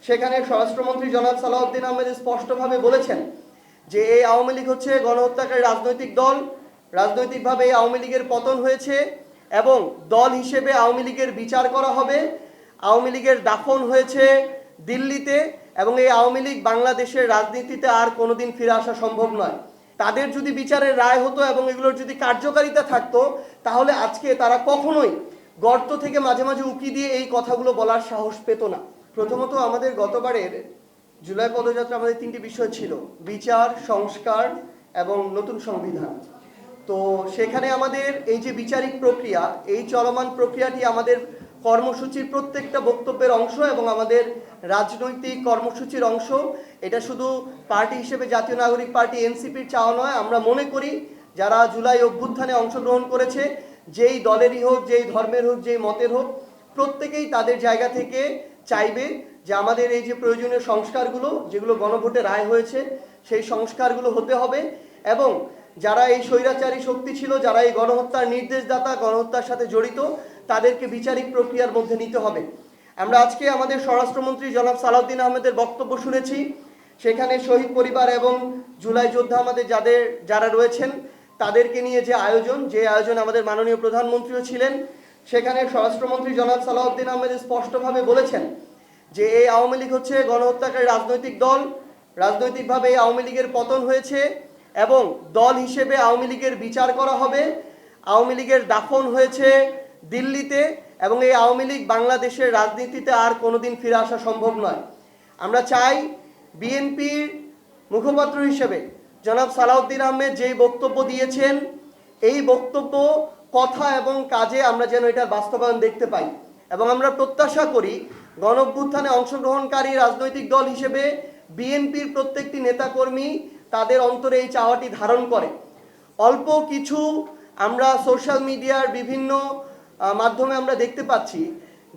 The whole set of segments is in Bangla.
সেখানে স্বরাষ্ট্রমন্ত্রী জনাব সালাউদ্দিন আহমেদ স্পষ্টভাবে বলেছেন যে এই আওয়ামী লীগ হচ্ছে গণহত্যাকারী রাজনৈতিক দল, রাজনৈতিকভাবে এই আওয়ামী লীগের পতন হয়েছে এবং দল হিসেবে আওয়ামী লীগের বিচার করা হবে। আওয়ামী লীগের দাফন হয়েছে দিল্লিতে এবং এই আওয়ামী লীগ বাংলাদেশের রাজনীতিতে আর কোনোদিন ফিরে আসা সম্ভব নয়। তাদের যদি বিচারের রায় হতো এবং এগুলোর যদি কার্যকারিতা থাকতো তাহলে আজকে তারা কখনোই গর্ত থেকে মাঝে মাঝে উকি দিয়ে এই কথাগুলো বলার সাহস পেত না। প্রথমত আমাদের গতবারের জুলাই পদযাত্রা আমাদের তিনটি বিষয় ছিল: বিচার, সংস্কার এবং নতুন সংবিধান। তো সেখানে আমাদের এই যে বিচারিক প্রক্রিয়া, এই চলমান প্রক্রিয়াটি আমাদের কর্মসূচির প্রত্যেকটা বক্তব্যের অংশ এবং আমাদের রাজনৈতিক কর্মসূচির অংশ। এটা শুধু পার্টি হিসেবে জাতীয় নাগরিক পার্টি এনসিপির চাওয়া নয়। আমরা মনে করি যারা জুলাই অভ্যুত্থানে অংশগ্রহণ করেছে, যেই দলেরই হোক, যেই ধর্মের হোক, যেই মতের হোক, প্রত্যেকেই তাদের জায়গা থেকে চাইবে যে আমাদের এই যে প্রয়োজনীয় সংস্কারগুলো, যেগুলো গণভোটে রায় হয়েছে, সেই সংস্কারগুলো হতে হবে এবং যারা এই স্বৈরাচারী শক্তি ছিল, যারা এই গণহত্যার নির্দেশদাতা, গণহত্যার সাথে জড়িত, তাদেরকে বিচারিক প্রক্রিয়ার মধ্যে নিতে হবে। আমরা আজকে আমাদের স্বরাষ্ট্রমন্ত্রী জনাব সালাউদ্দিন আহমেদের বক্তব্য শুনেছি। সেখানে শহীদ পরিবার এবং জুলাই যোদ্ধা আমাদের যারা রয়েছেন তাদেরকে নিয়ে যে আয়োজন আমাদের মাননীয় প্রধানমন্ত্রীও ছিলেন। সেখানে স্বরাষ্ট্রমন্ত্রী জনাব সালাউদ্দিন আহমেদ স্পষ্টভাবে বলেছেন যে এই আওয়ামী লীগ হচ্ছে গণহত্যাকারী রাজনৈতিক দল, রাজনৈতিকভাবে এই আওয়ামী লীগের পতন হয়েছে এবং দল হিসেবে আওয়ামী লীগের বিচার করা হবে। আওয়ামী লীগের দাফন হয়েছে দিল্লিতে এবং এই আওয়ামী লীগ বাংলাদেশের রাজনীতিতে আর কোনোদিন ফিরে আসা সম্ভব নয়। আমরা চাই বিএনপির মুখপাত্র হিসেবে জনাব সালাউদ্দিন আহমেদ যেই বক্তব্য দিয়েছেন, এই বক্তব্য, কথা এবং কাজে আমরা যেন এটার বাস্তবায়ন দেখতে পাই এবং আমরা প্রত্যাশা করি গণঅভ্যুত্থানে অংশগ্রহণকারী রাজনৈতিক দল হিসেবে বিএনপির প্রত্যেকটি নেতাকর্মী তাদের অন্তরে এই চাওয়াটি ধারণ করে। অল্প কিছু আমরা সোশ্যাল মিডিয়ার বিভিন্ন মাধ্যমে আমরা দেখতে পাচ্ছি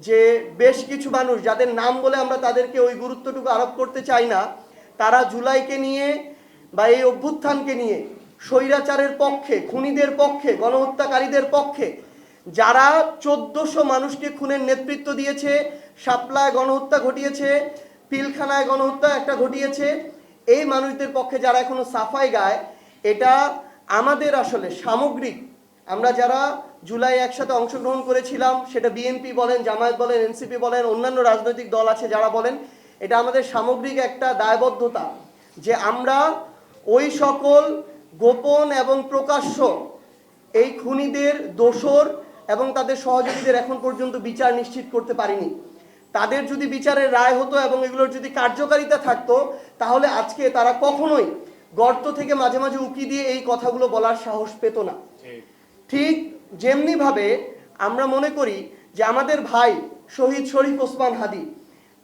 যে বেশ কিছু মানুষ, যাদের নাম বলে আমরা তাদেরকে ওই গুরুত্বটুকু আরোপ করতে চাই না, তারা জুলাইকে নিয়ে বা এই অভ্যুত্থানকে নিয়ে স্বৈরাচারের পক্ষে, খুনিদের পক্ষে, গণহত্যাকারীদের পক্ষে, যারা 1400 মানুষকে খুনের নেতৃত্ব দিয়েছে, শাপলায় গণহত্যা ঘটিয়েছে, পিলখানায় গণহত্যা একটা ঘটিয়েছে, এই মানুষদের পক্ষে যারা এখনো সাফাই গায়, এটা আমাদের আসলে সামগ্রিক, আমরা যারা জুলাই একসাথে অংশগ্রহণ করেছিলাম, সেটা বিএনপি বলেন, জামায়াত বলেন, এনসিপি বলেন, অন্যান্য রাজনৈতিক দল আছে যারা বলেন, এটা আমাদের সামগ্রিক একটা দায়বদ্ধতা যে আমরা ওই সকল গোপন এবং প্রকাশ্য এই খুনিদের দোসর এবং তাদের সহযোগীদের এখন পর্যন্ত বিচার নিশ্চিত করতে পারিনি। তাদের যদি বিচারের রায় হতো এবং এগুলোর যদি কার্যকারিতা থাকতো তাহলে আজকে তারা কখনোই গর্ত থেকে মাঝে মাঝে উকি দিয়ে এই কথাগুলো বলার সাহস পেত না। ঠিক যেমনিভাবে আমরা মনে করি যে আমাদের ভাই শহীদ শরীফ ওসমান হাদি,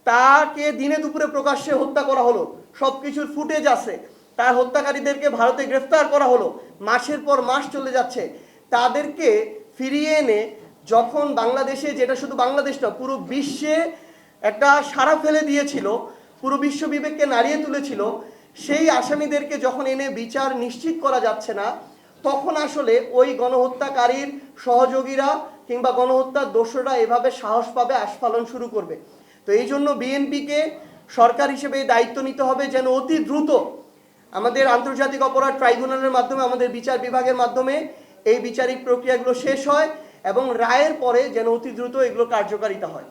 তাকে দিনে দুপুরে প্রকাশ্যে হত্যা করা হলো, সব কিছুর ফুটেজ আছে, তার হত্যাকারীদেরকে ভারতে গ্রেফতার করা হলো, মাসের পর মাস চলে যাচ্ছে, তাদেরকে ফিরিয়ে এনে যখন বাংলাদেশে, যেটা শুধু বাংলাদেশ না পুরো বিশ্বে একটা সাড়া ফেলে দিয়েছিল, পুরো বিশ্ব বিবেককে নাড়িয়ে তুলেছিল, সেই আসামিদেরকে যখন এনে বিচার নিশ্চিত করা যাচ্ছে না, তখন আসলে ওই গণহত্যাকারীর সহযোগীরা কিংবা গণহত্যার দোষরা এভাবে সাহস পাবে, আস্ফালন শুরু করবে। তো এই জন্য বিএনপিকে সরকার হিসেবে এই দায়িত্ব নিতে হবে যেন অতি দ্রুত আমাদের আন্তর্জাতিক অপরাধ ট্রাইব্যুনালের মাধ্যমে, আমাদের বিচার বিভাগের মাধ্যমে এই বিচারিক প্রক্রিয়াগুলো শেষ হয় এবং রায়ের পরে যেন অতি দ্রুত এগুলো কার্যকারিতা হয়।